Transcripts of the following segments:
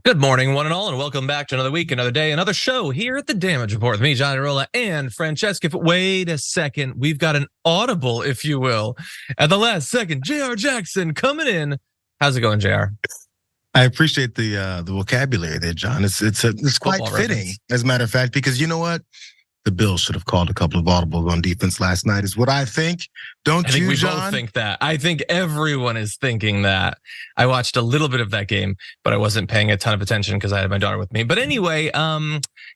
Good morning, one and all, and welcome back to another week, another day, another show here at the Damage Report with me, Iadarola, and Francesca. Wait a second, we've got an audible, if you will, at the last second. Jayar Jackson coming in. How's it going, Jayar? I appreciate the vocabulary there, John. It's quite fitting, reference. As a matter of fact, because you know what? The Bills should have called a couple of audibles on defense last night, is what I think. Don't you, John? I think we both think that. I think everyone is thinking that. I watched a little bit of that game, but I wasn't paying a ton of attention because I had my daughter with me. But anyway,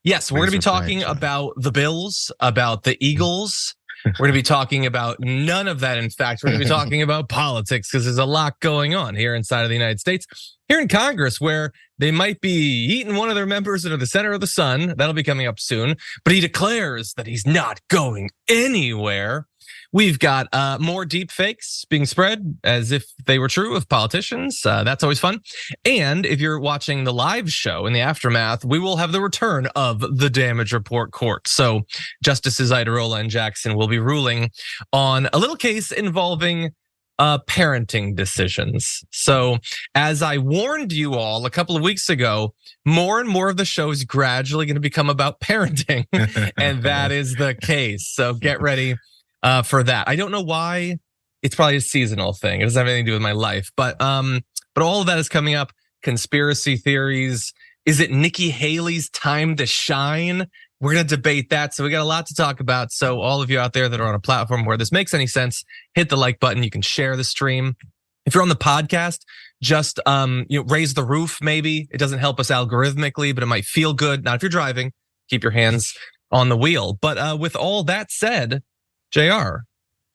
yes, we're going to be talking about the Bills, about the Eagles. We're going to be talking about none of that. In fact, we're going to be talking about politics because there's a lot going on here inside of the United States, here in Congress, where they might be eating one of their members into the center of the sun. That'll be coming up soon. But he declares that he's not going anywhere. We've got more deep fakes being spread as if they were true of politicians. That's always fun. And if you're watching the live show in the aftermath, we will have the return of the Damage Report Court. So Justices Iadarola and Jackson will be ruling on a little case involving parenting decisions. So as I warned you all a couple of weeks ago, more and more of the show is gradually going to become about parenting. And that is the case. So get ready for that. I don't know why. It's probably a seasonal thing. It doesn't have anything to do with my life, but all of that is coming up. Conspiracy theories. Is it Nikki Haley's time to shine? We're going to debate that. So we got a lot to talk about. So all of you out there that are on a platform where this makes any sense, hit the like button. You can share the stream. If you're on the podcast, just raise the roof maybe. It doesn't help us algorithmically, but it might feel good. Not if you're driving. Keep your hands on the wheel. But with all that said, Jayar,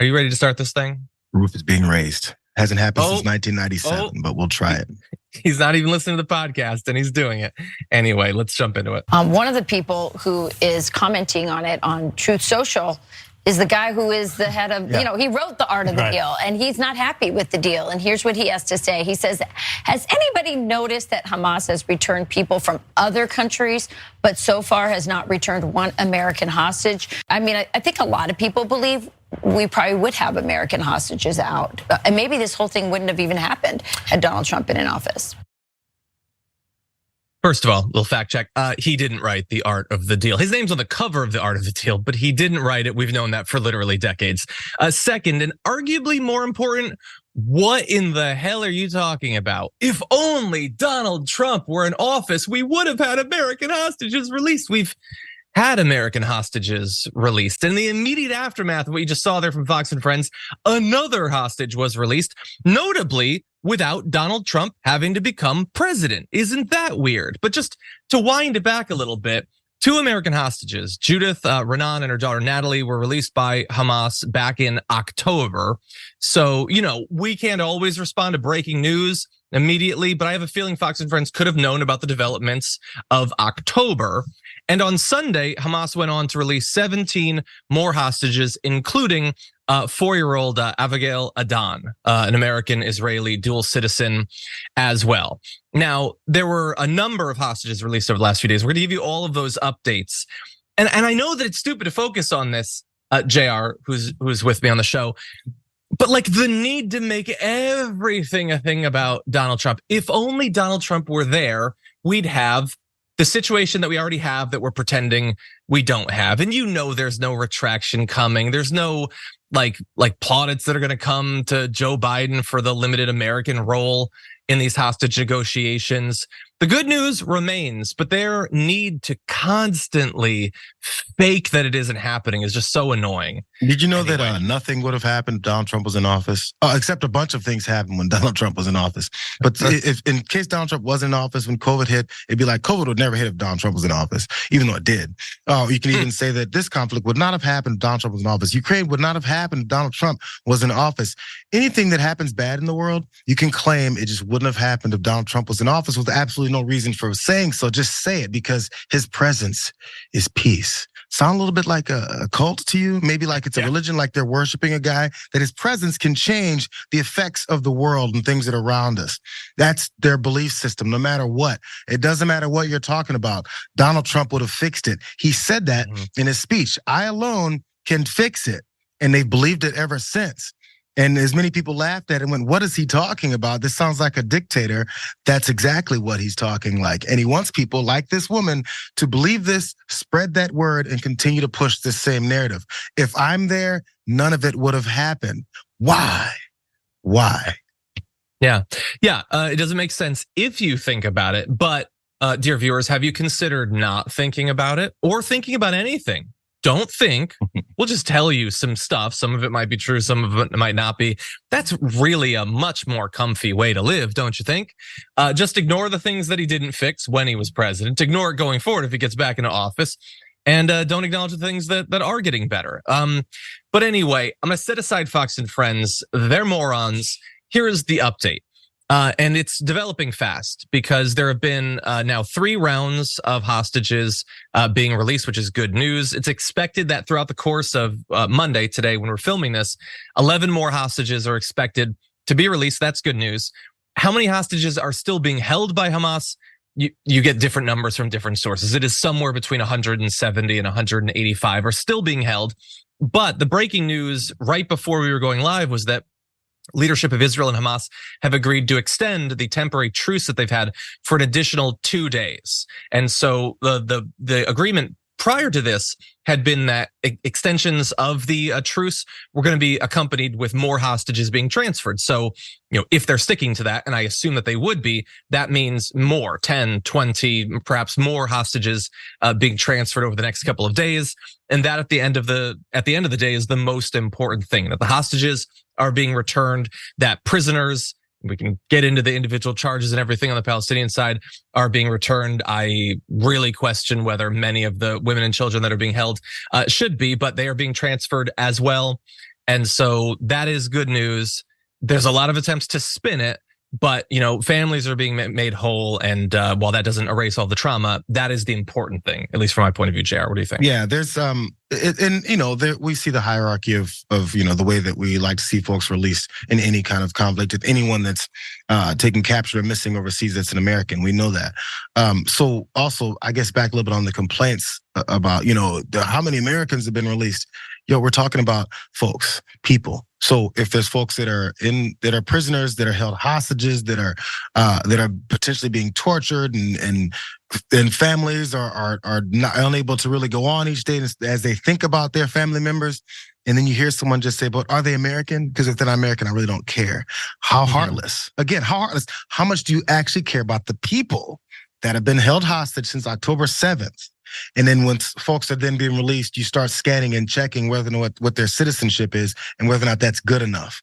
are you ready to start this thing? Roof is being raised. Hasn't happened since 1997, but we'll try it. He's not even listening to the podcast and he's doing it. Anyway, let's jump into it. One of the people who is commenting on it on Truth Social is the guy who is the head of, he wrote The Art of the Deal, and he's not happy with the deal. And here's what he has to say. He says, has anybody noticed that Hamas has returned people from other countries, but so far has not returned one American hostage? I mean, I think a lot of people believe we probably would have American hostages out. And maybe this whole thing wouldn't have even happened had Donald Trump been in office. First of all, little fact check. He didn't write The Art of the Deal. His name's on the cover of The Art of the Deal, but he didn't write it. We've known that for literally decades. Second, and arguably more important, what in the hell are you talking about? If only Donald Trump were in office, we would have had American hostages released. We've had American hostages released. In the immediate aftermath of what you just saw there from Fox and Friends, another hostage was released, notably without Donald Trump having to become president. Isn't that weird? But just to wind it back a little bit, 2 American hostages, Judith Renan and her daughter Natalie, were released by Hamas back in October. So, we can't always respond to breaking news immediately, but I have a feeling Fox and Friends could have known about the developments of October. And on Sunday, Hamas went on to release 17 more hostages, including 4-year-old Abigail Adan, an American-Israeli dual citizen as well. Now, there were a number of hostages released over the last few days. We're gonna give you all of those updates. And I know that it's stupid to focus on this, Jayar, who's with me on the show, but like the need to make everything a thing about Donald Trump. If only Donald Trump were there, we'd have the situation that we already have that we're pretending we don't have. And there's no retraction coming. There's no like plaudits that are gonna come to Joe Biden for the limited American role in these hostage negotiations. The good news remains, but their need to constantly fake that it isn't happening is just so annoying. Did you know that nothing would have happened if Donald Trump was in office? Except a bunch of things happened when Donald Trump was in office. But if in case Donald Trump was in office when COVID hit, it'd be like COVID would never hit if Donald Trump was in office, even though it did. You can even say that this conflict would not have happened if Donald Trump was in office. Ukraine would not have happened if Donald Trump was in office. Anything that happens bad in the world, you can claim it just wouldn't have happened if Donald Trump was in office with absolutely no reason for saying so. Just say it because his presence is peace. Sound a little bit like a cult to you? Maybe like it's a religion, like they're worshiping a guy, that his presence can change the effects of the world and things that are around us. That's their belief system, no matter what. It doesn't matter what you're talking about. Donald Trump would have fixed it. He said that in his speech. I alone can fix it. And they've believed it ever since. And as many people laughed at it and went, what is he talking about? This sounds like a dictator. That's exactly what he's talking like. And he wants people like this woman to believe this, spread that word, and continue to push this same narrative. If I'm there, none of it would have happened. Why? Yeah, it doesn't make sense if you think about it. But dear viewers, have you considered not thinking about it or thinking about anything? Don't think. We'll just tell you some stuff. Some of it might be true, some of it might not be. That's really a much more comfy way to live, don't you think? Just ignore the things that he didn't fix when he was president. Ignore it going forward if he gets back into office. And don't acknowledge the things that are getting better. But anyway, I'm gonna set aside Fox and Friends. They're morons. Here is the update. And it's developing fast because there have been now 3 rounds of hostages being released, which is good news. It's expected that throughout the course of Monday, today, when we're filming this, 11 more hostages are expected to be released. That's good news. How many hostages are still being held by Hamas? You get different numbers from different sources. It is somewhere between 170 and 185 are still being held. But the breaking news right before we were going live was that leadership of Israel and Hamas have agreed to extend the temporary truce that they've had for an additional 2 days. And so the agreement prior to this had been that extensions of the truce were going to be accompanied with more hostages being transferred. So, if they're sticking to that, and I assume that they would be, that means more, 10, 20, perhaps more hostages being transferred over the next couple of days. And that at the end of the day is the most important thing, that the hostages are being returned, that prisoners, we can get into the individual charges and everything on the Palestinian side, are being returned. I really question whether many of the women and children that are being held should be, but they are being transferred as well. And so that is good news. There's a lot of attempts to spin it, but families are being made whole. And while that doesn't erase all the trauma, that is the important thing, at least from my point of view. Jayar, what do you think? Yeah, there's we see the hierarchy of the way that we like to see folks released in any kind of conflict. If anyone that's taken captured or missing overseas that's an American, we know that. So also, I guess back a little bit on the complaints about how many Americans have been released. We're talking about folks, people. So if there's folks that are prisoners, that are held hostages, that are potentially being tortured, and families are not unable to really go on each day as they think about their family members, and then you hear someone just say, "But are they American? Because if they're not American, I really don't care." How heartless! Again, how heartless? How much do you actually care about the people that have been held hostage since October 7th? And then when folks are then being released, you start scanning and checking whether or not what their citizenship is and whether or not that's good enough.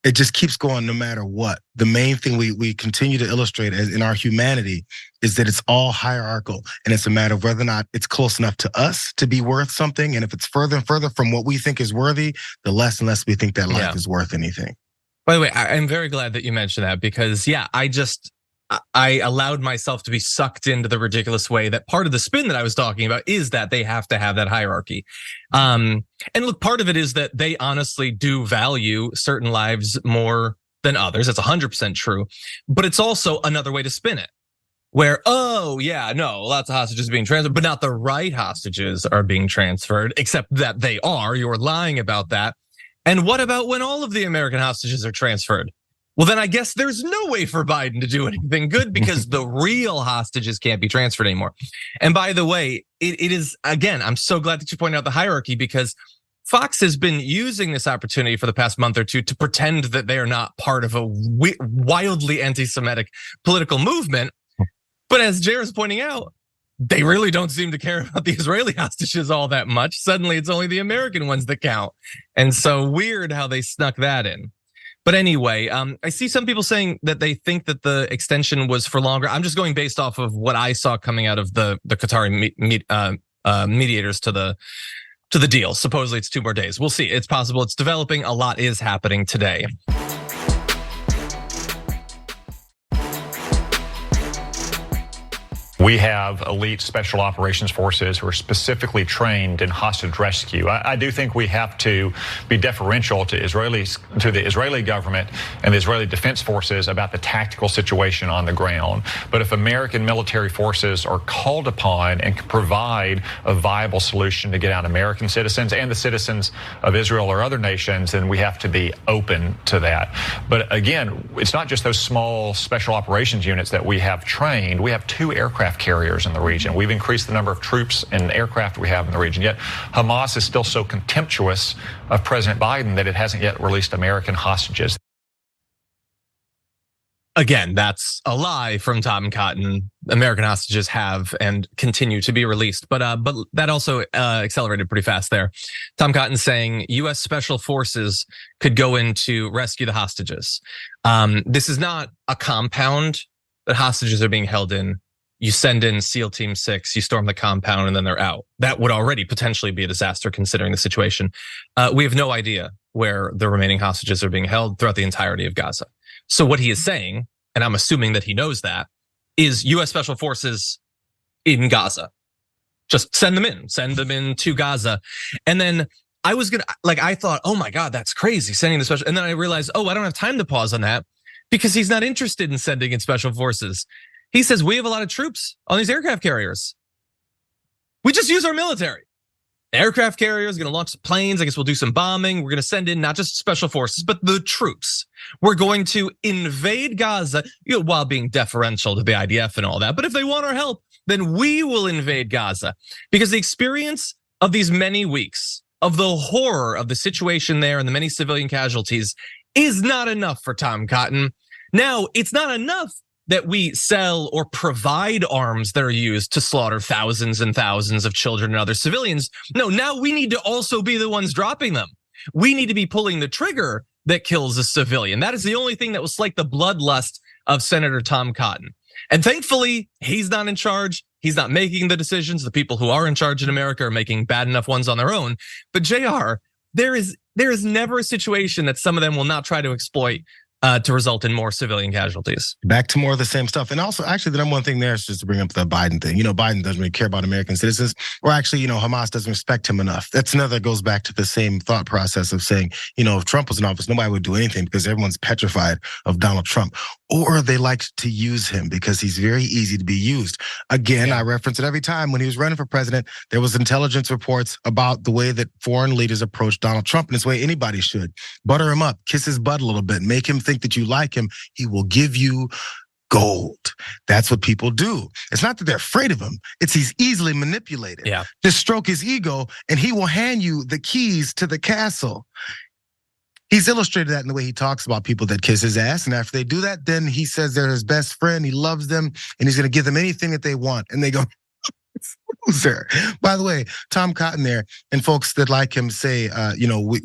It just keeps going no matter what. The main thing we continue to illustrate as in our humanity is that it's all hierarchical, and it's a matter of whether or not it's close enough to us to be worth something. And if it's further and further from what we think is worthy, the less and less we think that life is worth anything. By the way, I'm very glad that you mentioned that because I allowed myself to be sucked into the ridiculous way that part of the spin that I was talking about is that they have to have that hierarchy. And look, part of it is that they honestly do value certain lives more than others. That's 100% true. But it's also another way to spin it where, lots of hostages are being transferred, but not the right hostages are being transferred, except that they are. You're lying about that. And what about when all of the American hostages are transferred? Well, then I guess there's no way for Biden to do anything good because the real hostages can't be transferred anymore. And by the way, it is, again, I'm so glad that you pointed out the hierarchy because Fox has been using this opportunity for the past month or two to pretend that they are not part of a wildly anti-Semitic political movement. But as Jayar is pointing out, they really don't seem to care about the Israeli hostages all that much. Suddenly it's only the American ones that count. And so weird how they snuck that in. But anyway, I see some people saying that they think that the extension was for longer. I'm just going based off of what I saw coming out of the Qatari mediators to the deal. Supposedly it's 2 more days. We'll see. It's possible. It's developing. A lot is happening today. We have elite special operations forces who are specifically trained in hostage rescue. I do think we have to be deferential to the Israeli government and the Israeli Defense Forces about the tactical situation on the ground. But if American military forces are called upon and can provide a viable solution to get out American citizens and the citizens of Israel or other nations, then we have to be open to that. But again, it's not just those small special operations units that we have trained. We have 2 aircraft carriers in the region. We've increased the number of troops and aircraft we have in the region. Yet Hamas is still so contemptuous of President Biden that it hasn't yet released American hostages. Again, that's a lie from Tom Cotton. American hostages have and continue to be released, but that also accelerated pretty fast there. Tom Cotton saying U.S. Special Forces could go in to rescue the hostages. This is not a compound that hostages are being held in. You send in SEAL Team 6, you storm the compound, and then they're out. That would already potentially be a disaster considering the situation. We have no idea where the remaining hostages are being held throughout the entirety of Gaza. So what he is saying, and I'm assuming that he knows that, is U.S. Special Forces in Gaza. Just send them in to Gaza. And then I thought, oh my God, that's crazy, sending the special. And then I realized, I don't have time to pause on that because he's not interested in sending in special forces. He says, we have a lot of troops on these aircraft carriers. We just use our military. The aircraft carriers are going to launch planes. I guess we'll do some bombing. We're going to send in not just special forces, but the troops. We're going to invade Gaza, while being deferential to the IDF and all that. But if they want our help, then we will invade Gaza. Because the experience of these many weeks of the horror of the situation there and the many civilian casualties is not enough for Tom Cotton. Now, it's not enough that we sell or provide arms that are used to slaughter thousands and thousands of children and other civilians. No, now we need to also be the ones dropping them. We need to be pulling the trigger that kills a civilian. That is the only thing that will slake the bloodlust of Senator Tom Cotton. And thankfully, he's not in charge. He's not making the decisions. The people who are in charge in America are making bad enough ones on their own. But Jayar, there is never a situation that some of them will not try to exploit to result in more civilian casualties. Back to more of the same stuff. And also, actually, the number one thing there is just to bring up the Biden thing. Biden doesn't really care about American citizens, or actually, Hamas doesn't respect him enough. That's another that goes back to the same thought process of saying, if Trump was in office, nobody would do anything because everyone's petrified of Donald Trump. Or they liked to use him because he's very easy to be used. Again, I reference it every time. When he was running for president, there was intelligence reports about the way that foreign leaders approach Donald Trump, and it's the way anybody should. Butter him up, kiss his butt a little bit, make him think that you like him. He will give you gold. That's what people do. It's not that they're afraid of him. It's he's easily manipulated. Yeah. Just stroke his ego and he will hand you the keys to the castle. He's illustrated that in the way he talks about people that kiss his ass. And after they do that, then he says they're his best friend. He loves them and he's going to give them anything that they want. And they go, loser. By the way, Tom Cotton there and folks that like him say,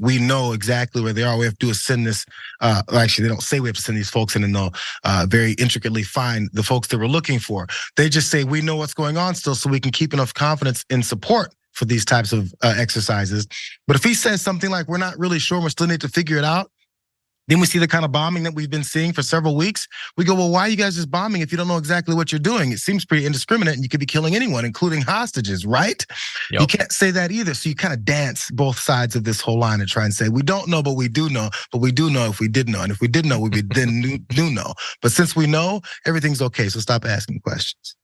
we know exactly where they are. We have to do is send this. Actually, they don't say we have to send these folks in, and they'll very intricately find the folks that we're looking for. They just say we know what's going on still, so we can keep enough confidence and support for these types of exercises. But if he says something like, we're not really sure, we still need to figure it out, then we see the kind of bombing that we've been seeing for several weeks. We go, well, why are you guys just bombing if you don't know exactly what you're doing? It seems pretty indiscriminate and you could be killing anyone, including hostages, right? Yep. You can't say that either. So you kind of dance both sides of this whole line and try and say, we don't know, but we do know. But we do know if we did know. And if we did know, we then do know. But since we know, everything's okay. So stop asking questions.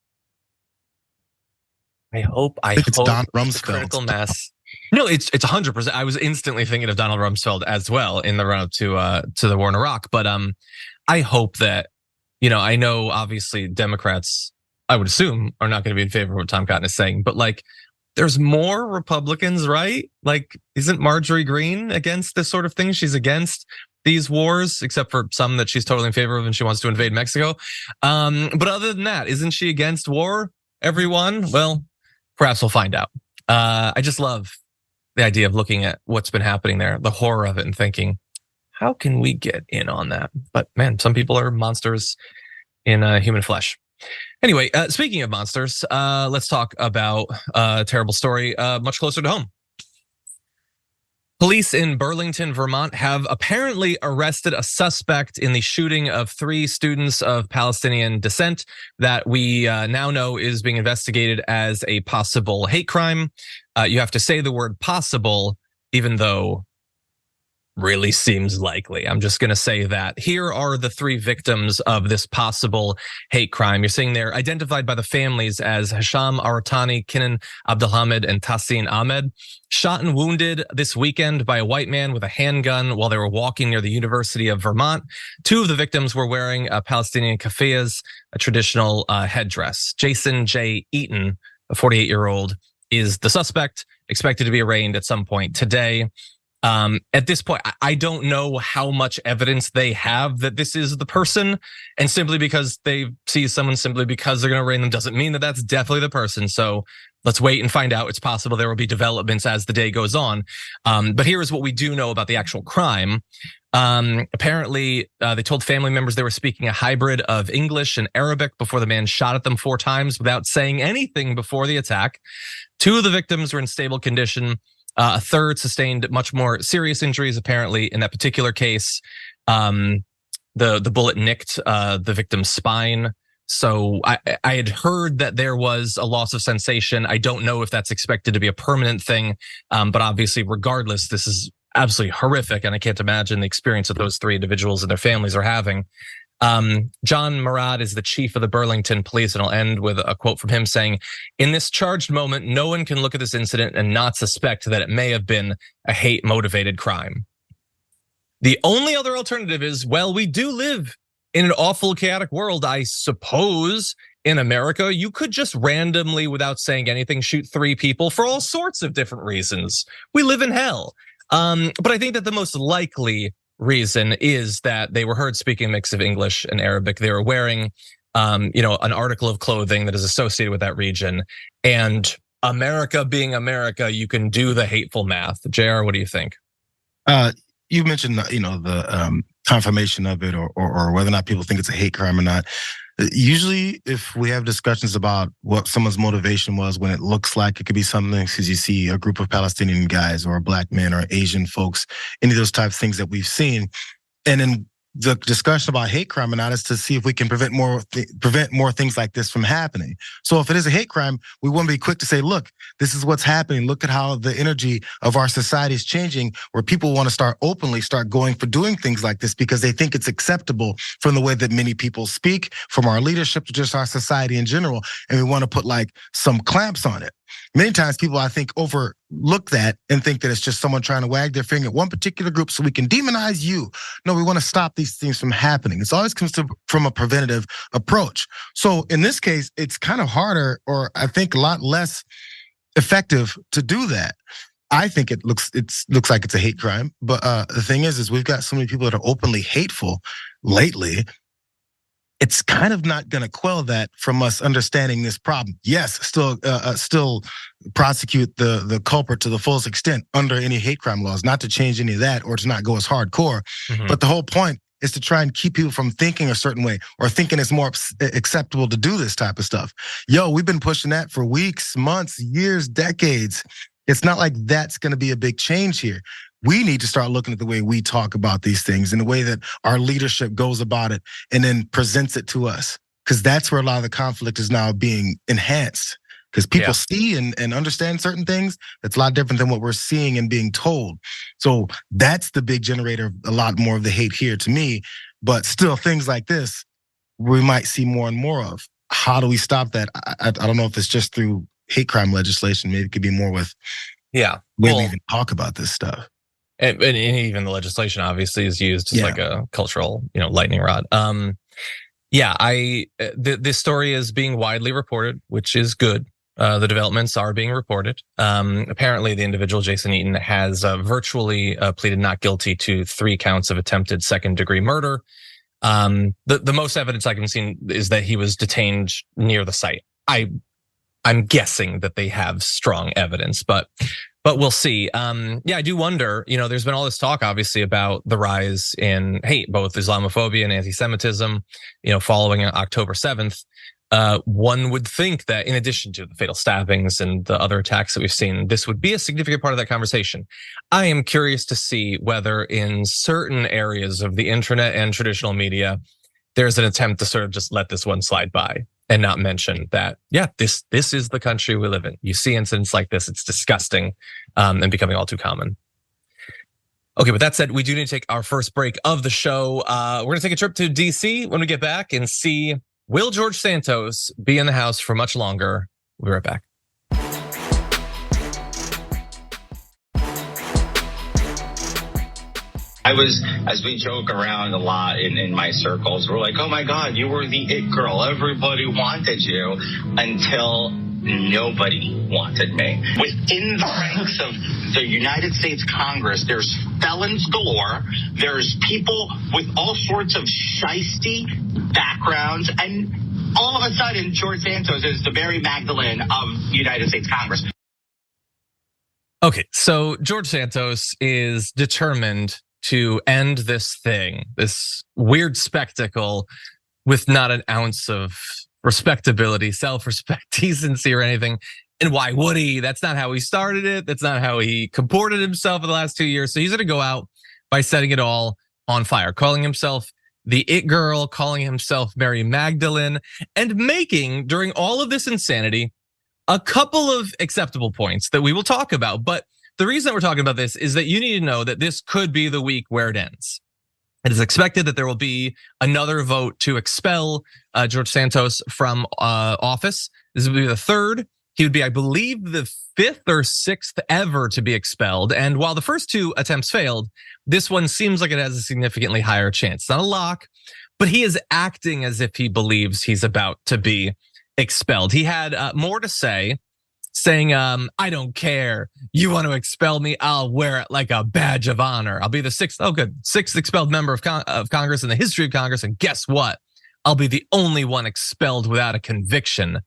I hope it's Don Rumsfeld. Critical mass. No, it's 100%. I was instantly thinking of Donald Rumsfeld as well in the run-up to the war in Iraq. But I hope that, I know obviously Democrats, I would assume, are not going to be in favor of what Tom Cotton is saying. But there's more Republicans, right? Isn't Marjorie Greene against this sort of thing? She's against these wars, except for some that she's totally in favor of and she wants to invade Mexico. But other than that, isn't she against war, everyone? Well, perhaps we'll find out. I just love the idea of looking at what's been happening there, the horror of it, and thinking, how can we get in on that? But man, some people are monsters in human flesh. Anyway, speaking of monsters, let's talk about a terrible story much closer to home. Police in Burlington, Vermont have apparently arrested a suspect in the shooting of 3 students of Palestinian descent that we now know is being investigated as a possible hate crime. You have to say the word possible, even though really seems likely. I'm just gonna say that. Here are the 3 victims of this possible hate crime. You're seeing they're identified by the families as Hisham Aratani, Kinan Abdelhamid, and Tassin Ahmed. Shot and wounded this weekend by a white man with a handgun while they were walking near the University of Vermont. 2 of the victims were wearing Palestinian keffiyehs, a traditional headdress. Jason J. Eaton, a 48-year-old, is the suspect, expected to be arraigned at some point today. At this point, I don't know how much evidence they have that this is the person, and simply because they see someone, simply because they're going to arraign them, doesn't mean that that's definitely the person. So let's wait and find out. It's possible there will be developments as the day goes on. But here is what we do know about the actual crime. Apparently, they told family members they were speaking a hybrid of English and Arabic before the man shot at them 4 times without saying anything before the attack. 2 of the victims were in stable condition. A third sustained much more serious injuries, apparently, in that particular case. The bullet nicked the victim's spine. So I had heard that there was a loss of sensation. I don't know if that's expected to be a permanent thing, but obviously, regardless, this is absolutely horrific, and I can't imagine the experience that those 3 individuals and their families are having. John Murad is the chief of the Burlington Police, and I'll end with a quote from him saying, "In this charged moment, no one can look at this incident and not suspect that it may have been a hate-motivated crime." The only other alternative is, well, we do live in an awful, chaotic world. I suppose in America, you could just randomly, without saying anything, shoot 3 people for all sorts of different reasons. We live in hell. But I think that the most likely reason is that they were heard speaking a mix of English and Arabic. They were wearing, an article of clothing that is associated with that region. And America being America, you can do the hateful math. Jayar, what do you think? You mentioned, the confirmation of it, or whether or not people think it's a hate crime or not. Usually, if we have discussions about what someone's motivation was, when it looks like it could be something, because you see a group of Palestinian guys or black men or Asian folks, any of those types of things that we've seen. And then the discussion about hate crime or not is to see if we can prevent more things like this from happening. So if it is a hate crime, we want to be quick to say, look, this is what's happening. Look at how the energy of our society is changing, where people want to start going for doing things like this because they think it's acceptable from the way that many people speak, from our leadership to just our society in general. And we want to put like some clamps on it. Many times people, I think, overlook that and think that it's just someone trying to wag their finger at one particular group so we can demonize you. No, we want to stop these things from happening. It always comes from a preventative approach. So in this case, it's kind of harder, or I think a lot less effective to do that. I think it looks like it's a hate crime. But the thing is we've got so many people that are openly hateful lately. It's kind of not going to quell that from us understanding this problem. Yes, still prosecute the culprit to the fullest extent under any hate crime laws, not to change any of that or to not go as hardcore. Mm-hmm. But the whole point is to try and keep people from thinking a certain way or thinking it's more acceptable to do this type of stuff. We've been pushing that for weeks, months, years, decades. It's not like that's going to be a big change here. We need to start looking at the way we talk about these things and the way that our leadership goes about it and then presents it to us. Because that's where a lot of the conflict is now being enhanced. Because people see and understand certain things. That's a lot different than what we're seeing and being told. So that's the big generator of a lot more of the hate here to me. But still, things like this, we might see more and more of. How do we stop that? I don't know if it's just through hate crime legislation. Maybe it could be more with we even talk about this stuff. And even the legislation obviously is used as like a cultural, lightning rod. This story is being widely reported, which is good. The developments are being reported. Apparently the individual, Jason Eaton, has virtually pleaded not guilty to 3 counts of attempted second-degree murder. The most evidence I can see is that he was detained near the site. I'm guessing that they have strong evidence, but we'll see. I do wonder, there's been all this talk obviously about the rise in hate, both Islamophobia and anti-Semitism, following October 7th. One would think that in addition to the fatal stabbings and the other attacks that we've seen, this would be a significant part of that conversation. I am curious to see whether in certain areas of the internet and traditional media, there's an attempt to sort of just let this one slide by and not mention that, yeah, this is the country we live in. You see incidents like this, it's disgusting and becoming all too common. Okay, with that said, we do need to take our first break of the show. We're gonna take a trip to DC when we get back and see, will George Santos be in the House for much longer? We'll be right back. As we joke around a lot in my circles, we're like, oh my God, you were the it girl. Everybody wanted you until nobody wanted me. Within the ranks of the United States Congress, there's felons galore. There's people with all sorts of shisty backgrounds. And all of a sudden, George Santos is the Mary Magdalene of United States Congress. Okay, so George Santos is determined to end this thing, this weird spectacle, with not an ounce of respectability, self-respect, decency, or anything. And why would he? That's not how he started it. That's not how he comported himself in the last 2 years. So he's gonna go out by setting it all on fire, calling himself the it girl, calling himself Mary Magdalene, and making, during all of this insanity, a couple of acceptable points that we will talk about. But the reason that we're talking about this is that you need to know that this could be the week where it ends. It is expected that there will be another vote to expel George Santos from office. This would be the third. He would be, I believe, the fifth or sixth ever to be expelled. And while the first two attempts failed, this one seems like it has a significantly higher chance. It's not a lock, but he is acting as if he believes he's about to be expelled. He had more to say, saying, I don't care. You want to expel me? I'll wear it like a badge of honor. I'll be the sixth expelled member of Congress in the history of Congress. And guess what? I'll be the only one expelled without a conviction.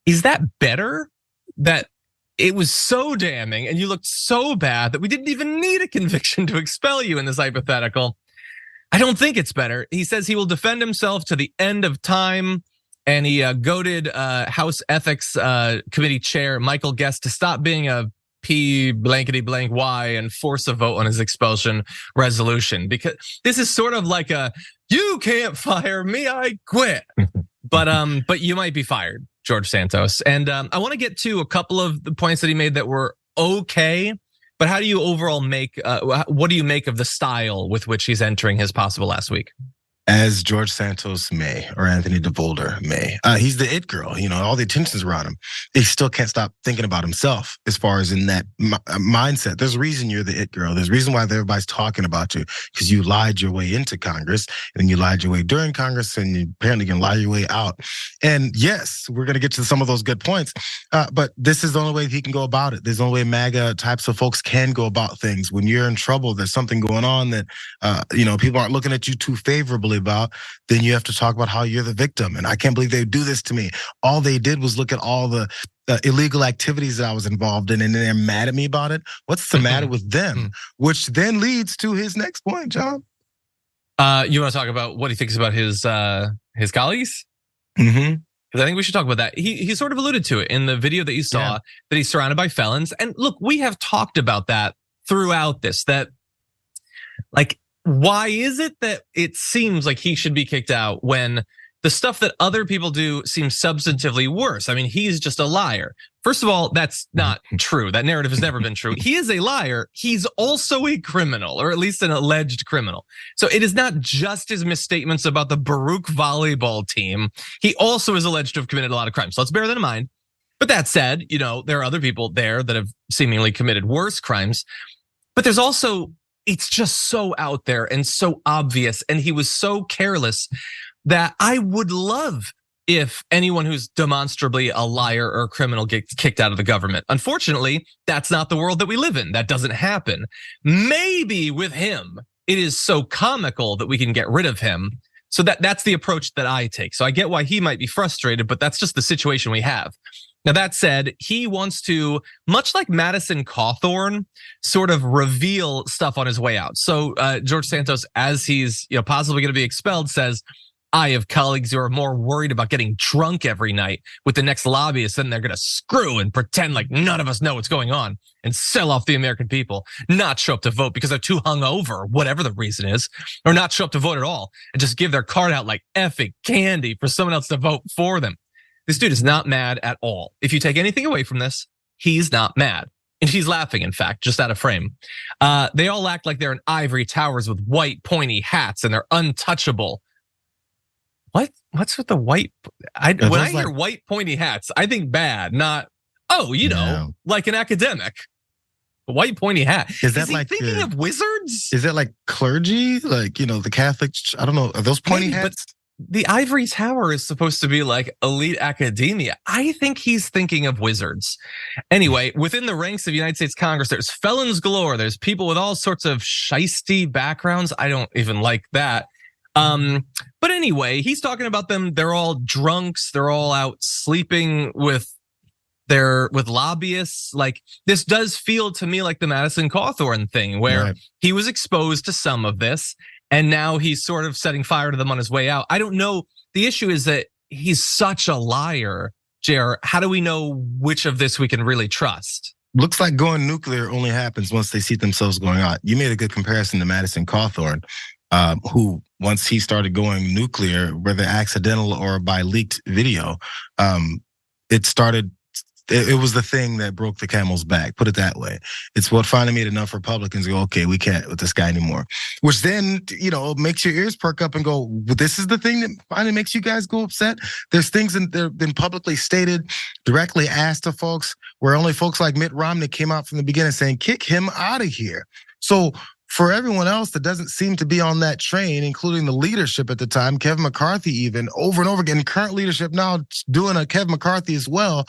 Is that better? That it was so damning and you looked so bad that we didn't even need a conviction to expel you in this hypothetical? I don't think it's better. He says he will defend himself to the end of time. And he goaded House Ethics Committee Chair Michael Guest to stop being a P blankety blank Y and force a vote on his expulsion resolution, because this is sort of like a, you can't fire me, I quit. But you might be fired, George Santos. And I want to get to a couple of the points that he made that were okay. But how do you overall what do you make of the style with which he's entering his possible last week? As George Santos may, or Anthony DeVolder may. He's the it girl, all the attention's around him. He still can't stop thinking about himself as far as in that mindset. There's a reason you're the it girl. There's a reason why everybody's talking about you, because you lied your way into Congress, and then you lied your way during Congress, and you apparently can lie your way out. And yes, we're going to get to some of those good points, but this is the only way he can go about it. There's the only way MAGA types of folks can go about things. When you're in trouble, there's something going on that, people aren't looking at you too favorably about, then you have to talk about how you're the victim. And I can't believe they do this to me. All they did was look at all the illegal activities that I was involved in, and then they're mad at me about it. What's the matter with them? Which then leads to his next point, John. You want to talk about what he thinks about his colleagues? Mm-hmm. Because I think we should talk about that. He sort of alluded to it in the video that you saw, that he's surrounded by felons. And look, we have talked about that throughout this, that like, why is it that it seems like he should be kicked out when the stuff that other people do seems substantively worse? I mean, he's just a liar. First of all, that's not true. That narrative has never been true. He is a liar. He's also a criminal, or at least an alleged criminal. So it is not just his misstatements about the Baruch volleyball team. He also is alleged to have committed a lot of crimes. So let's bear that in mind. But that said, there are other people there that have seemingly committed worse crimes. But there's also, it's just so out there and so obvious, and he was so careless that I would love if anyone who's demonstrably a liar or a criminal gets kicked out of the government. Unfortunately, that's not the world that we live in. That doesn't happen. Maybe with him, it is so comical that we can get rid of him. So that's the approach that I take. So I get why he might be frustrated, but that's just the situation we have. Now, that said, he wants to, much like Madison Cawthorn, sort of reveal stuff on his way out. So George Santos, as he's possibly going to be expelled, says, I have colleagues who are more worried about getting drunk every night with the next lobbyist than they're gonna screw and pretend like none of us know what's going on and sell off the American people, not show up to vote because they're too hungover, whatever the reason is, or not show up to vote at all and just give their card out like effing candy for someone else to vote for them. This dude is not mad at all. If you take anything away from this, he's not mad. And he's laughing, in fact, just out of frame. They all act like they're in ivory towers with white pointy hats and they're untouchable. What's with the white? When I hear white pointy hats, I think bad, not, like an academic. A white pointy hat. Is he like thinking of wizards? Is that like clergy? Like, the Catholic, I don't know. Are those pointy hats? The ivory tower is supposed to be like elite academia. I think he's thinking of wizards. Anyway, within the ranks of the United States Congress, there's felons galore. There's people with all sorts of shisty backgrounds. I don't even like that. But anyway, he's talking about them. They're all drunks. They're all out sleeping with lobbyists. Like, this does feel to me like the Madison Cawthorn thing, where he was exposed to some of this. And now he's sort of setting fire to them on his way out. I don't know. The issue is that he's such a liar, Jayar. How do we know which of this we can really trust? Looks like going nuclear only happens once they see themselves going out. You made a good comparison to Madison Cawthorn, who once he started going nuclear, whether accidental or by leaked video, it was the thing that broke the camel's back, put it that way. It's what finally made enough Republicans go, okay, we can't with this guy anymore. Which then, makes your ears perk up and go, well, this is the thing that finally makes you guys go upset. There's things that have been publicly stated, directly asked to folks, where only folks like Mitt Romney came out from the beginning saying, kick him out of here. So for everyone else that doesn't seem to be on that train, including the leadership at the time, Kevin McCarthy even, over and over again, current leadership now doing a Kevin McCarthy as well,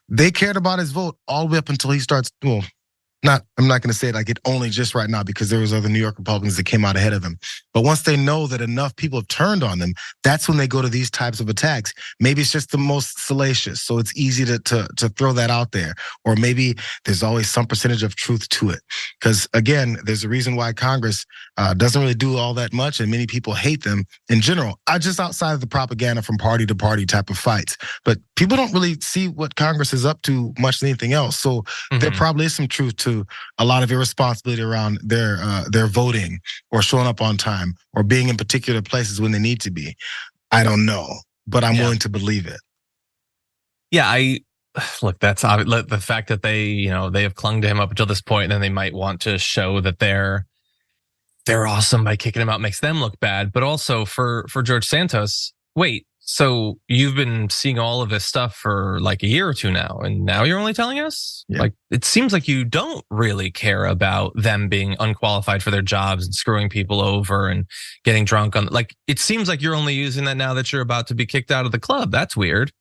they cared about his vote all the way up until he starts, I'm not going to say it like it only just right now, because there was other New York Republicans that came out ahead of him. But once they know that enough people have turned on them, that's when they go to these types of attacks. Maybe it's just the most salacious, so it's easy to throw that out there. Or maybe there's always some percentage of truth to it. Because again, there's a reason why Congress doesn't really do all that much, and many people hate them in general. Just outside of the propaganda from party to party type of fights. But people don't really see what Congress is up to much than anything else. So there probably is some truth to a lot of irresponsibility around their voting or showing up on time or being in particular places when they need to be. I don't know, but I'm willing to believe it. Yeah, look, that's obvious. The fact that they have clung to him up until this point, and then they might want to show that they're awesome by kicking him out makes them look bad. But also for George Santos, wait, so you've been seeing all of this stuff for like a year or two now, and now you're only telling us? Yeah. Like, it seems like you don't really care about them being unqualified for their jobs and screwing people over and getting drunk on, like, it seems like you're only using that now that you're about to be kicked out of the club. That's weird.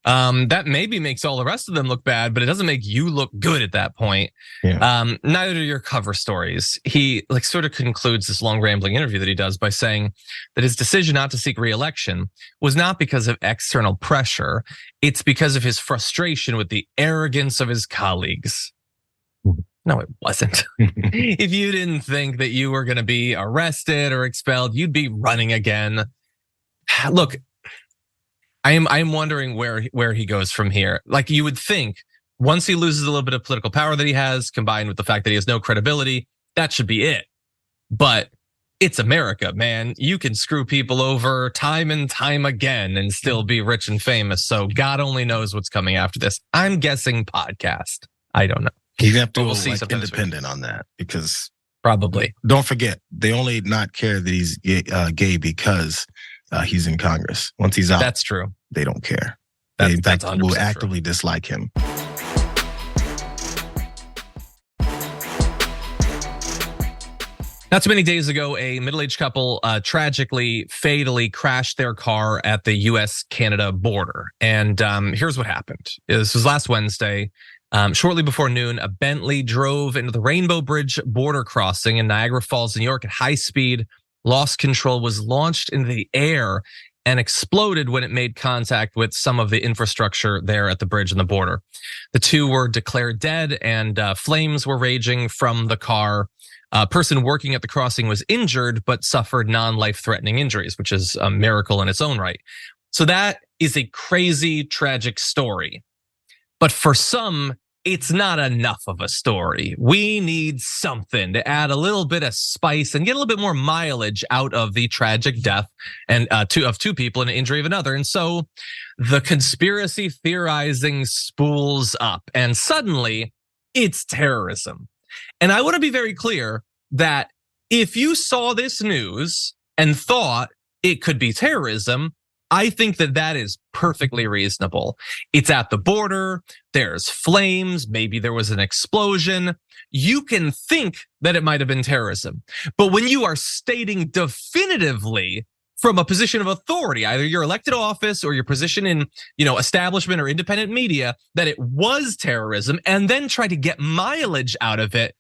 That maybe makes all the rest of them look bad, but it doesn't make you look good at that point. Yeah. Neither do your cover stories. He sort of concludes this long rambling interview that he does by saying that his decision not to seek re-election was not because of external pressure. It's because of his frustration with the arrogance of his colleagues. No, it wasn't. If you didn't think that you were going to be arrested or expelled, you'd be running again. Look, I am wondering where he goes from here. Like, you would think once he loses a little bit of political power that he has, combined with the fact that he has no credibility, that should be it. But it's America, man. You can screw people over time and time again and still be rich and famous. So God only knows what's coming after this. I'm guessing podcast. I don't know. You have to go independent on that, because probably. Don't forget, they only not care that he's gay because he's in Congress. Once he's out, that's true. They don't care. They in fact will actively dislike him. Not too many days ago, a middle-aged couple tragically, fatally crashed their car at the US-Canada border. And here's what happened. This was last Wednesday. Shortly before noon, a Bentley drove into the Rainbow Bridge border crossing in Niagara Falls, New York at high speed. Lost control, was launched into the air and exploded when it made contact with some of the infrastructure there at the bridge and the border. The two were declared dead, and flames were raging from the car. A person working at the crossing was injured but suffered non-life-threatening injuries, which is a miracle in its own right. So that is a crazy, tragic story. But for some, it's not enough of a story. We need something to add a little bit of spice and get a little bit more mileage out of the tragic death and of two people and injury of another. And so the conspiracy theorizing spools up, and suddenly it's terrorism. And I want to be very clear that if you saw this news and thought it could be terrorism, I think that that is perfectly reasonable. It's at the border, there's flames, maybe there was an explosion. You can think that it might have been terrorism. But when you are stating definitively from a position of authority, either your elected office or your position in, establishment or independent media, that it was terrorism and then try to get mileage out of it,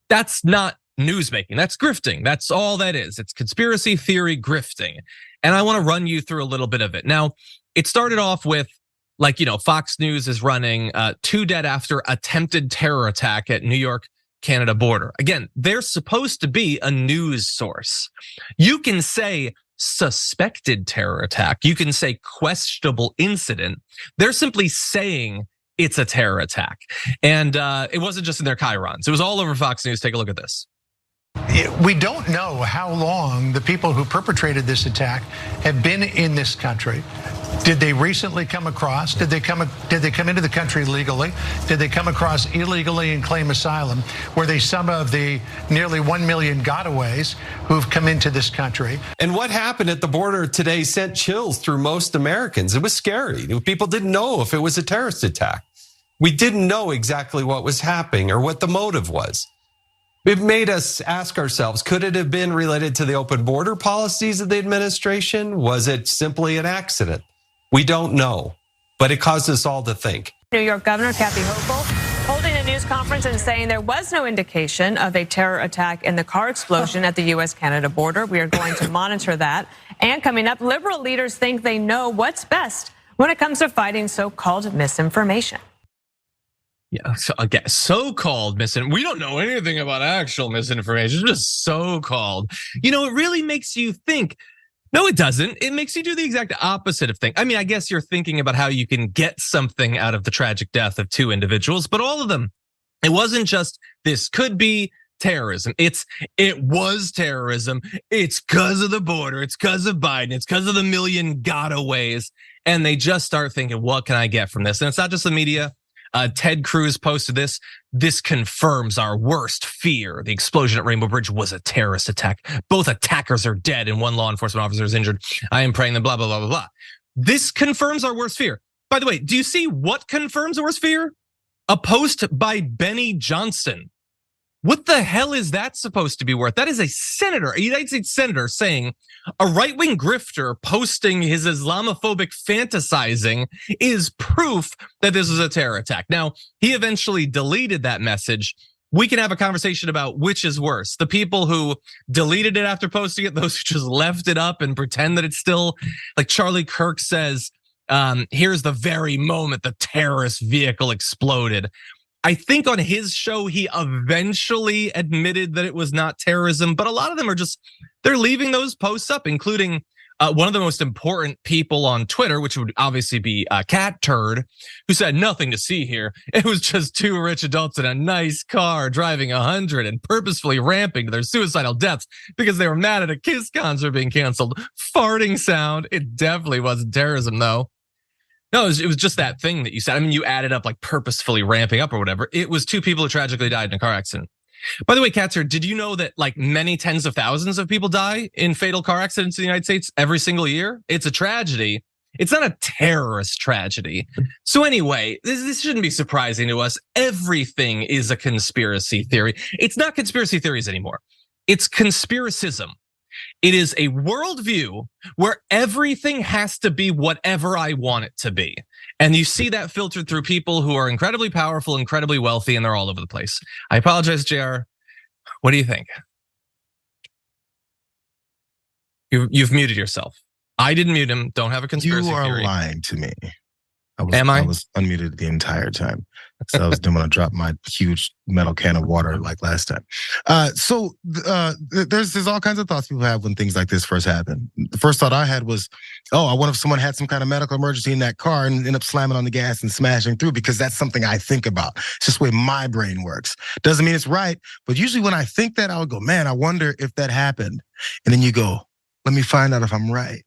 that's not newsmaking. That's grifting. That's all that is. It's conspiracy theory grifting. And I want to run you through a little bit of it. Now, it started off with Fox News is running 2 dead after attempted terror attack at New York, Canada border. Again, they're supposed to be a news source. You can say suspected terror attack. You can say questionable incident. They're simply saying it's a terror attack. And it wasn't just in their chyrons. It was all over Fox News. Take a look at this. We don't know how long the people who perpetrated this attack have been in this country. Did they recently come across? Did they come into the country legally? Did they come across illegally and claim asylum? Were they some of the nearly 1 million gotaways who've come into this country? And what happened at the border today sent chills through most Americans. It was scary. People didn't know if it was a terrorist attack. We didn't know exactly what was happening or what the motive was. It made us ask ourselves, could it have been related to the open border policies of the administration? Was it simply an accident? We don't know, but it caused us all to think. New York Governor Kathy Hochul holding a news conference and saying there was no indication of a terror attack in the car explosion at the U.S.-Canada border. We are going to monitor that. And coming up, liberal leaders think they know what's best when it comes to fighting so-called misinformation. Yeah, so again, so-called misinformation. We don't know anything about actual misinformation, just so-called. It really makes you think. No, it doesn't. It makes you do the exact opposite of thing. I mean, I guess you're thinking about how you can get something out of the tragic death of 2 individuals, but all of them. It wasn't just this could be terrorism. It was terrorism. It's because of the border. It's because of Biden. It's because of the million gotaways. And they just start thinking, what can I get from this? And it's not just the media. Ted Cruz posted this. This confirms our worst fear. The explosion at Rainbow Bridge was a terrorist attack. Both attackers are dead and 1 law enforcement officer is injured. I am praying them, blah, blah, blah, blah, blah. This confirms our worst fear. By the way, do you see what confirms the worst fear? A post by Benny Johnson. What the hell is that supposed to be worth? That is a senator, a United States senator saying a right-wing grifter posting his Islamophobic fantasizing is proof that this is a terror attack. Now, he eventually deleted that message. We can have a conversation about which is worse. The people who deleted it after posting it, those who just left it up and pretend that it's still, like Charlie Kirk says, here's the very moment the terrorist vehicle exploded. I think on his show, he eventually admitted that it was not terrorism, but a lot of them are they're leaving those posts up, including one of the most important people on Twitter, which would obviously be Cat Turd, who said nothing to see here. It was just 2 rich adults in a nice car driving 100 and purposefully ramping to their suicidal deaths because they were mad at a Kiss concert being canceled. Farting sound. It definitely wasn't terrorism, though. No, it was just that thing that you said. I mean, you added up like purposefully ramping up or whatever. It was 2 people who tragically died in a car accident. By the way, Katzer, did you know that like many tens of thousands of people die in fatal car accidents in the United States every single year? It's a tragedy. It's not a terrorist tragedy. So anyway, this shouldn't be surprising to us. Everything is a conspiracy theory. It's not conspiracy theories anymore. It's conspiracism. It is a worldview where everything has to be whatever I want it to be. And you see that filtered through people who are incredibly powerful, incredibly wealthy, and they're all over the place. I apologize, Jayar. What do you think? You've muted yourself. I didn't mute him. Don't have a conspiracy theory. You are lying to me. Am I? I was unmuted the entire time. So I was going to drop my huge metal can of water like last time. So there's all kinds of thoughts people have when things like this first happen. The first thought I had was, oh, I wonder if someone had some kind of medical emergency in that car and ended up slamming on the gas and smashing through, because that's something I think about. It's just the way my brain works. Doesn't mean it's right, but usually when I think that, I would go, man, I wonder if that happened. And then you go, let me find out if I'm right.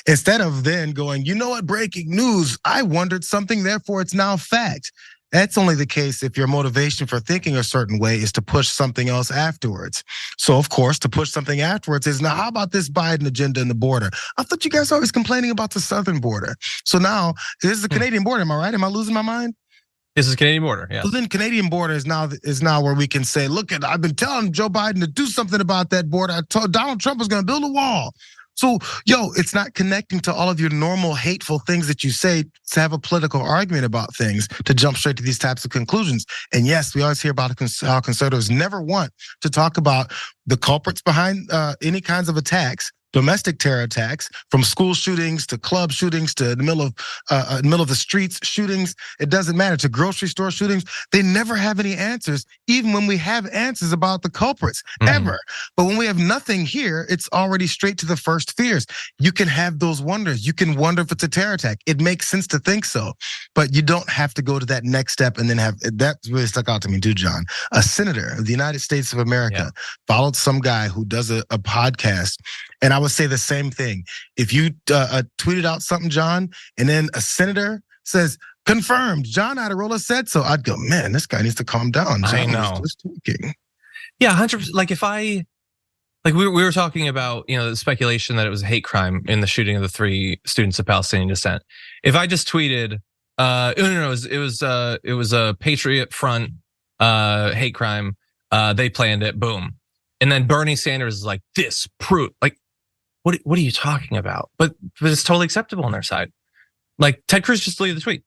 Instead of then going, you know what, breaking news, I wondered something, therefore it's now fact. That's only the case if your motivation for thinking a certain way is to push something else afterwards. So, of course, to push something afterwards is, now, how about this Biden agenda in the border? I thought you guys were always complaining about the southern border. So now, this is the Canadian border, am I right? Am I losing my mind? This is Canadian border, yeah. So then Canadian border is now where we can say, look, I've been telling Joe Biden to do something about that border. I told Donald Trump was gonna build a wall. So, it's not connecting to all of your normal hateful things that you say to have a political argument about things, to jump straight to these types of conclusions. And yes, we always hear about how conservatives never want to talk about the culprits behind any kinds of attacks, domestic terror attacks, from school shootings to club shootings to the middle of the streets shootings. It doesn't matter, to grocery store shootings. They never have any answers, even when we have answers about the culprits, ever. But when we have nothing here, it's already straight to the first fears. You can have those wonders. You can wonder if it's a terror attack. It makes sense to think so, but you don't have to go to that next step and then have, that really stuck out to me too, John. A senator of the United States of America followed some guy who does a podcast. And I would say the same thing. If you tweeted out something, John, and then a senator says, confirmed, John Iadarola said so, I'd go, man, this guy needs to calm down. John, I know. Just tweaking. Yeah, 100%. Like we were talking about, the speculation that it was a hate crime in the shooting of the 3 students of Palestinian descent. If I just tweeted, it was a Patriot Front hate crime. They planned it. Boom. And then Bernie Sanders is like, this proof, like, what are you talking about? But it's totally acceptable on their side. Like, Ted Cruz just deleted the tweet.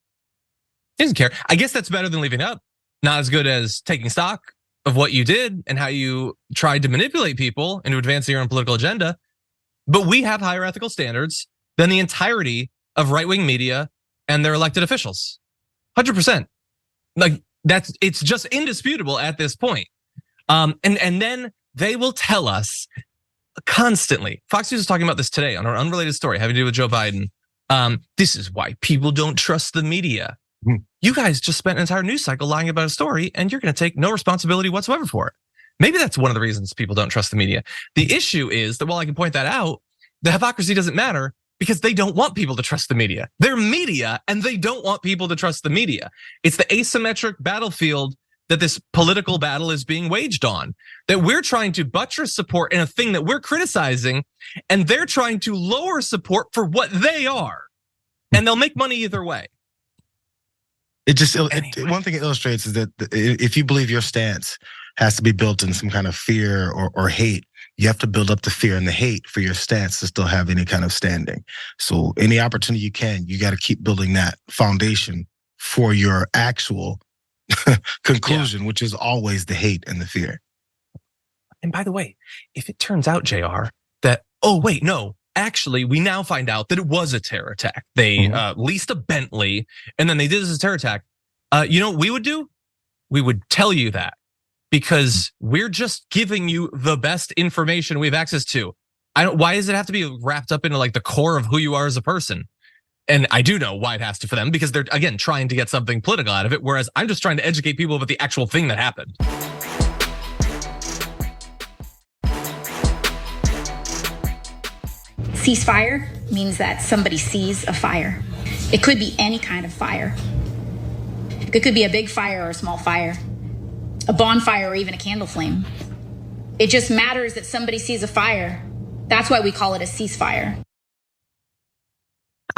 He doesn't care. I guess that's better than leaving it up. Not as good as taking stock of what you did and how you tried to manipulate people into advancing your own political agenda. But we have higher ethical standards than the entirety of right-wing media and their elected officials. 100%. Like, it's just indisputable at this point. And then they will tell us constantly. Fox News is talking about this today on an unrelated story having to do with Joe Biden. This is why people don't trust the media. You guys just spent an entire news cycle lying about a story, and you're going to take no responsibility whatsoever for it. Maybe that's one of the reasons people don't trust the media. The issue is that while I can point that out, the hypocrisy doesn't matter because they don't want people to trust the media. They're media, and they don't want people to trust the media. It's the asymmetric battlefield that this political battle is being waged on, that we're trying to buttress support in a thing that we're criticizing, and they're trying to lower support for what they are. And they'll make money either way. One thing it illustrates is that if you believe your stance has to be built in some kind of fear or hate, you have to build up the fear and the hate for your stance to still have any kind of standing. So any opportunity you can, you got to keep building that foundation for your actual conclusion, which is always the hate and the fear. And by the way, if it turns out, Jayar, that, oh wait, no, actually, we now find out that it was a terror attack. They leased a Bentley, and then they did this as a terror attack. You know what we would do? We would tell you that, because we're just giving you the best information we have access to. Why does it have to be wrapped up into like the core of who you are as a person? And I do know why it has to for them, because they're, again, trying to get something political out of it, whereas I'm just trying to educate people about the actual thing that happened. Ceasefire means that somebody sees a fire. It could be any kind of fire. It could be a big fire or a small fire, a bonfire or even a candle flame. It just matters that somebody sees a fire. That's why we call it a ceasefire.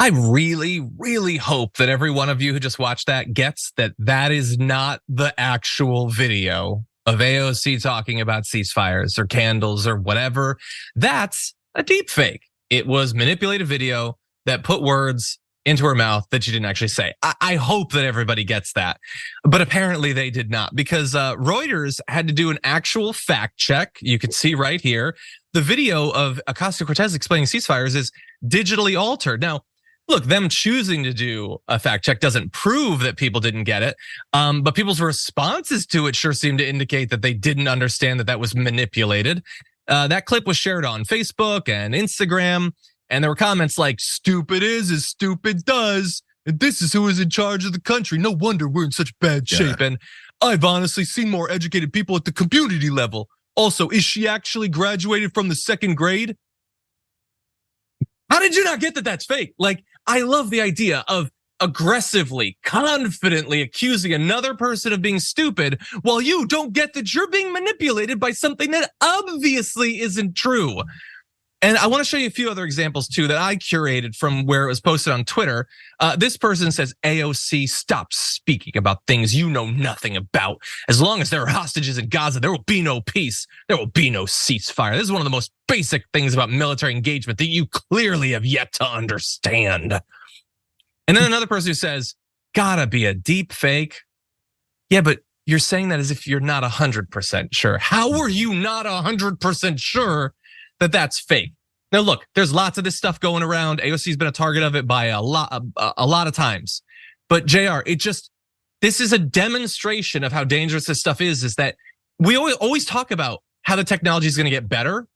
I really, really hope that every one of you who just watched that gets that that is not the actual video of AOC talking about ceasefires or candles or whatever. That's a deepfake. It was manipulated video that put words into her mouth that she didn't actually say. I hope that everybody gets that. But apparently they did not, because Reuters had to do an actual fact check. You can see right here, the video of Ocasio-Cortez explaining ceasefires is digitally altered. Now, look, them choosing to do a fact check doesn't prove that people didn't get it. But people's responses to it sure seem to indicate that they didn't understand that that was manipulated. That clip was shared on Facebook and Instagram, and there were comments like, "Stupid is as stupid does. And this is who is in charge of the country. No wonder we're in such bad shape." And I've honestly seen more educated people at the community level. Also, is she actually graduated from the 2nd grade? How did you not get that that's fake? Like, I love the idea of aggressively, confidently accusing another person of being stupid while you don't get that you're being manipulated by something that obviously isn't true. And I want to show you a few other examples too that I curated from where it was posted on Twitter. This person says, AOC, stop speaking about things you know nothing about. As long as there are hostages in Gaza, there will be no peace. There will be no ceasefire. This is one of the most basic things about military engagement that you clearly have yet to understand. And then another person who says, gotta be a deep fake. Yeah, but you're saying that as if you're not 100% sure. How are you not 100% sure that that's fake? Now, look, there's lots of this stuff going around. AOC's been a target of it by a lot of times. But Jayar, this is a demonstration of how dangerous this stuff is that we always talk about how the technology is going to get better.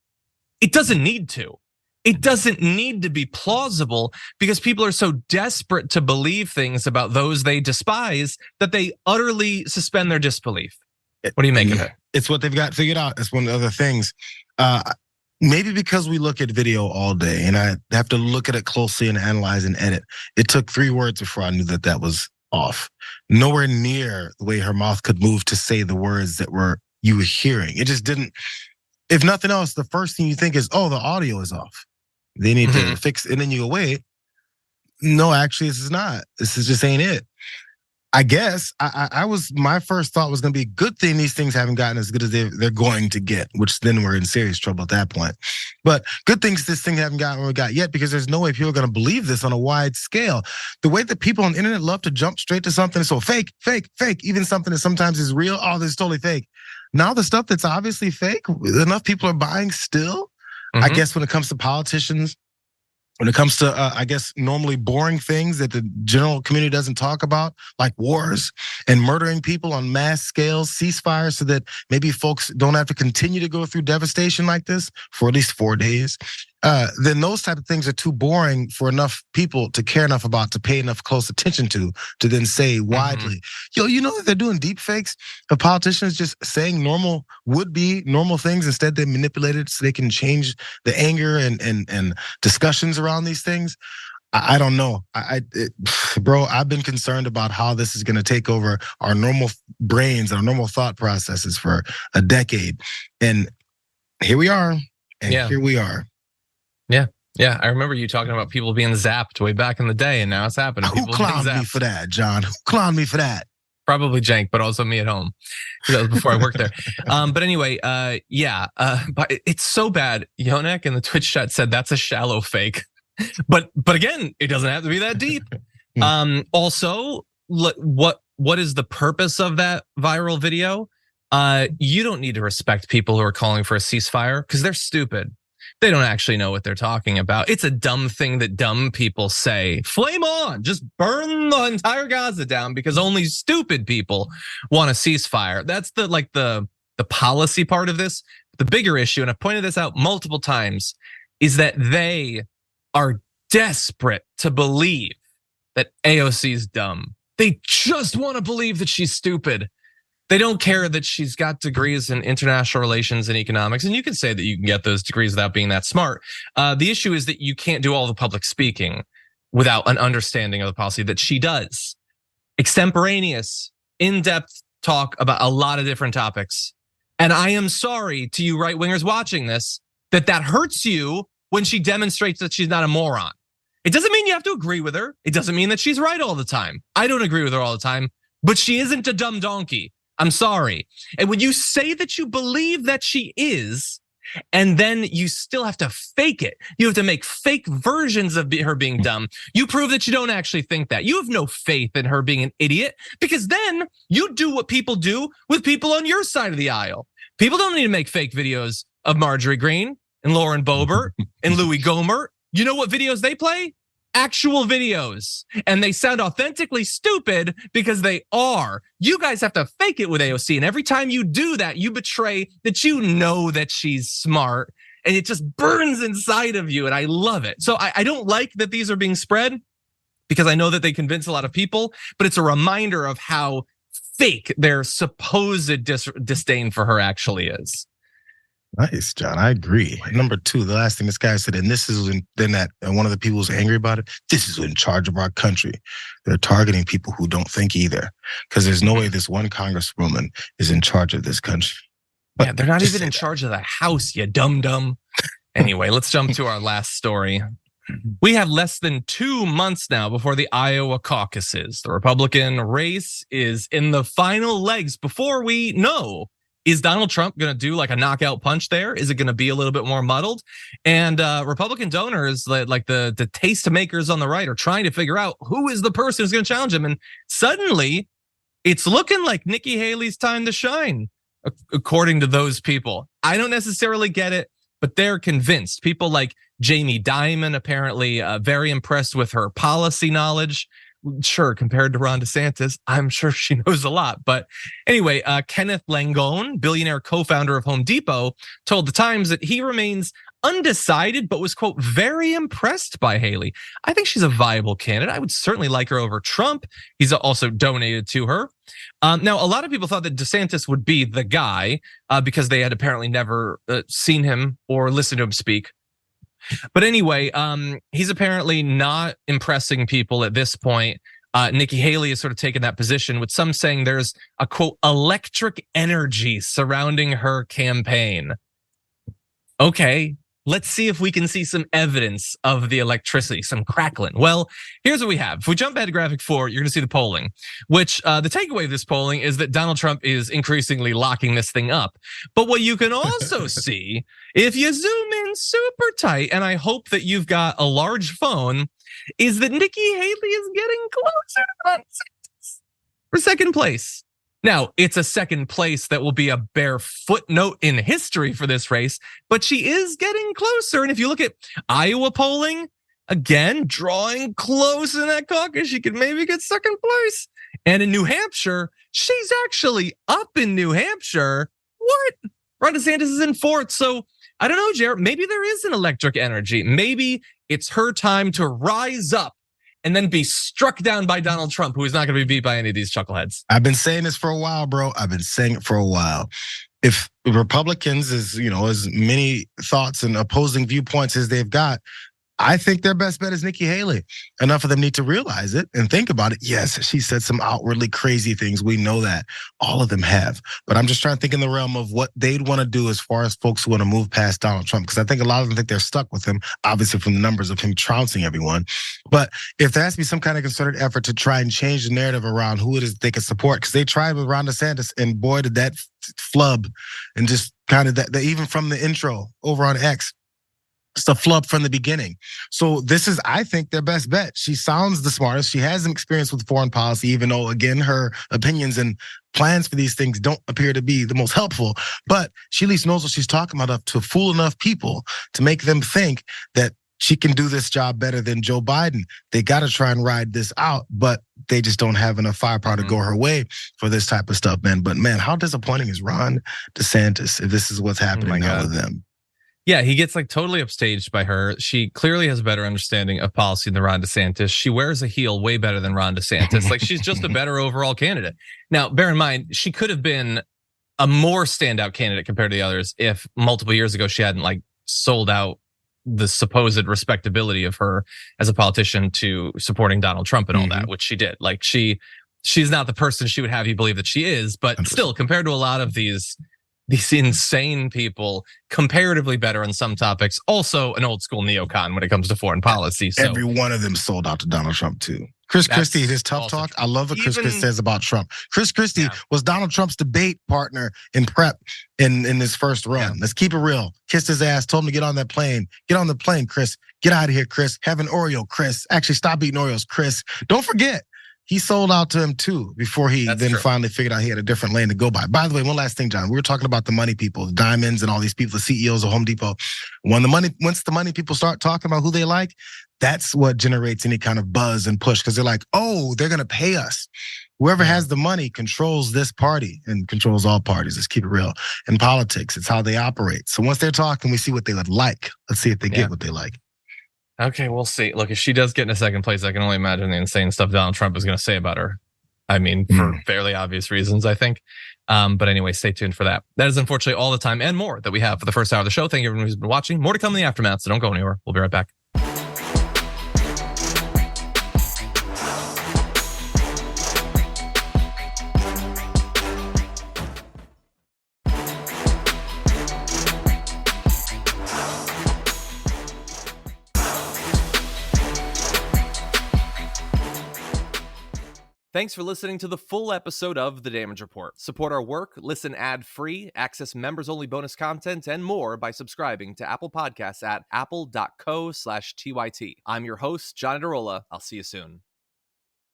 It doesn't need to. It doesn't need to be plausible because people are so desperate to believe things about those they despise that they utterly suspend their disbelief. What do you make of it? It's what they've got figured out. It's one of the other things. Maybe because we look at video all day and I have to look at it closely and analyze and edit. It took 3 words before I knew that that was off. Nowhere near the way her mouth could move to say the words that you were hearing. It just didn't. If nothing else, the first thing you think is, oh, the audio is off. They need to fix it. And then you go, wait, no, actually, this is not. This is just ain't it. I guess my first thought was going to be a good thing these things haven't gotten as good as they're going to get, which then we're in serious trouble at that point. But good things this thing haven't gotten where we got yet because there's no way people are going to believe this on a wide scale. The way that people on the internet love to jump straight to something so fake, even something that sometimes is real, oh, this is totally fake. Now the stuff that's obviously fake, enough people are buying still. I guess when it comes to politicians, when it comes to, I guess, normally boring things that the general community doesn't talk about, like wars and murdering people on mass scales, ceasefires, so that maybe folks don't have to continue to go through devastation like this for at least 4 days, then those type of things are too boring for enough people to care enough about, to pay enough close attention to then say widely. Yo, you know that they're doing deep fakes of politicians just saying would-be normal things. Instead, they manipulate it so they can change the anger and discussions around these things. I don't know. Bro, I've been concerned about how this is going to take over our normal brains and our normal thought processes for a decade. And here we are. Here we are. Yeah, I remember you talking about people being zapped way back in the day, and now it's happening. Who clowned me for that, John? Who clowned me for that? Probably Jank, but also me at home. That was before I worked there. But anyway, but it's so bad. Yonek in the Twitch chat said that's a shallow fake. But again, it doesn't have to be that deep. Also, what is the purpose of that viral video? You don't need to respect people who are calling for a ceasefire because they're stupid. They don't actually know what they're talking about. It's a dumb thing that dumb people say. Flame on, just burn the entire Gaza down because only stupid people want a ceasefire. That's the policy part of this. The bigger issue, and I've pointed this out multiple times, is that they are desperate to believe that AOC is dumb. They just want to believe that she's stupid. They don't care that she's got degrees in international relations and economics. And you can say that you can get those degrees without being that smart. The issue is that you can't do all the public speaking without an understanding of the policy that she does. Extemporaneous, in-depth talk about a lot of different topics. And I am sorry to you right-wingers watching this, that hurts you when she demonstrates that she's not a moron. It doesn't mean you have to agree with her. It doesn't mean that she's right all the time. I don't agree with her all the time, but she isn't a dumb donkey. I'm sorry. And when you say that you believe that she is, and then you still have to fake it, you have to make fake versions of her being dumb, you prove that you don't actually think that. You have no faith in her being an idiot because then you do what people do with people on your side of the aisle. People don't need to make fake videos of Marjorie Greene and Lauren Boebert and Louis Gohmert. You know what videos they play? actual videos, and they sound authentically stupid because they are. You guys have to fake it with AOC, and every time you do that, you betray that you know that she's smart, and it just burns inside of you, and I love it. So I don't like that these are being spread because I know that they convince a lot of people, but it's a reminder of how fake their supposed disdain for her actually is. Nice, John. I agree. Number two, the last thing this guy said, and this is then that one of the people who's angry about it. This is in charge of our country. They're targeting people who don't think either, because there's no way this one congresswoman is in charge of this country. But yeah, they're not even in charge of the House, you dum-dum. Anyway, let's jump to our last story. We have less than 2 months now before the Iowa caucuses. The Republican race is in the final legs before we know. Is Donald Trump going to do like a knockout punch there? Is it going to be a little bit more muddled? And Republican donors, like the tastemakers on the right, are trying to figure out who is the person who's going to challenge him. And suddenly, it's looking like Nikki Haley's time to shine, according to those people. I don't necessarily get it, but they're convinced. People like Jamie Dimon, apparently very impressed with her policy knowledge. Sure, compared to Ron DeSantis, I'm sure she knows a lot. But anyway, Kenneth Langone, billionaire co-founder of Home Depot, told the Times that he remains undecided, but was, quote, very impressed by Haley. I think she's a viable candidate. I would certainly like her over Trump. He's also donated to her. Now, a lot of people thought that DeSantis would be the guy because they had apparently never seen him or listened to him speak. But anyway, he's apparently not impressing people at this point. Nikki Haley has sort of taken that position, with some saying there's a, quote, electric energy surrounding her campaign. Okay, let's see if we can see some evidence of the electricity, some crackling. Well, here's what we have. If we jump ahead to graphic 4, you're gonna see the polling, which the takeaway of this polling is that Donald Trump is increasingly locking this thing up. But what you can also see, if you zoom in super tight, and I hope that you've got a large phone, is that Nikki Haley is getting closer to Ron DeSantis for second place. Now, it's a second place that will be a bare footnote in history for this race, but she is getting closer. And if you look at Iowa polling, again, drawing close in that caucus, she could maybe get second place. And in New Hampshire, she's actually up in New Hampshire. What? Ron DeSantis is in fourth. So I don't know, Jared, maybe there is an electric energy. Maybe it's her time to rise up and then be struck down by Donald Trump, who is not going to be beat by any of these chuckleheads. I've been saying this for a while, bro. I've been saying it for a while. If Republicans, as many thoughts and opposing viewpoints as they've got, I think their best bet is Nikki Haley. Enough of them need to realize it and think about it. Yes, she said some outwardly crazy things. We know that. All of them have. But I'm just trying to think in the realm of what they'd want to do as far as folks who want to move past Donald Trump. Because I think a lot of them think they're stuck with him, obviously from the numbers of him trouncing everyone. But if there has to be some kind of concerted effort to try and change the narrative around who it is they can support, because they tried with Ron DeSantis, and boy, did that flub. And just kind of that even from the intro over on X, it's a flub from the beginning. So this is, I think, their best bet. She sounds the smartest. She has some experience with foreign policy, even though, again, her opinions and plans for these things don't appear to be the most helpful. But she at least knows what she's talking about enough to fool enough people to make them think that she can do this job better than Joe Biden. They got to try and ride this out, but they just don't have enough firepower to go her way for this type of stuff, man. But man, how disappointing is Ron DeSantis if this is what's happening now with them? Yeah, he gets like totally upstaged by her. She clearly has a better understanding of policy than Ron DeSantis. She wears a heel way better than Ron DeSantis. Like, she's just a better overall candidate. Now, bear in mind, she could have been a more standout candidate compared to the others if multiple years ago she hadn't like sold out the supposed respectability of her as a politician to supporting Donald Trump and all that, which she did. Like, she's not the person she would have you believe that she is, but still, compared to a lot of these insane people, comparatively better on some topics. Also an old school neocon when it comes to foreign policy. So every one of them sold out to Donald Trump too. Chris Christie, his tough talk. I love what Chris Christie says about Trump. Chris Christie was Donald Trump's debate partner in prep in his first run. Let's keep it real. Kissed his ass, told him to get on that plane. Get on the plane, Chris. Get out of here, Chris. Have an Oreo, Chris. Actually, stop eating Oreos, Chris. Don't forget, he sold out to him too before he finally figured out he had a different lane to go by. By the way, one last thing, John. We were talking about the money people, the diamonds and all these people, the CEOs of Home Depot. Once the money people start talking about who they like, That's what generates any kind of buzz and push, because they're like, oh, they're going to pay us. Whoever has the money controls this party and controls all parties. Let's keep it real. In politics, it's how they operate. So once they're talking, we see what they would like. Let's see if they get what they like. Okay, we'll see. Look, if she does get in a second place, I can only imagine the insane stuff Donald Trump is going to say about her. I mean, for fairly obvious reasons, I think. But anyway, stay tuned for that. That is unfortunately all the time and more that we have for the first hour of the show. Thank you everyone who's been watching. More to come in the aftermath, so don't go anywhere. We'll be right back. Thanks for listening to the full episode of The Damage Report. Support our work, listen ad-free, access members-only bonus content, and more by subscribing to Apple Podcasts at apple.co/TYT. I'm your host, John Iadarola. I'll see you soon.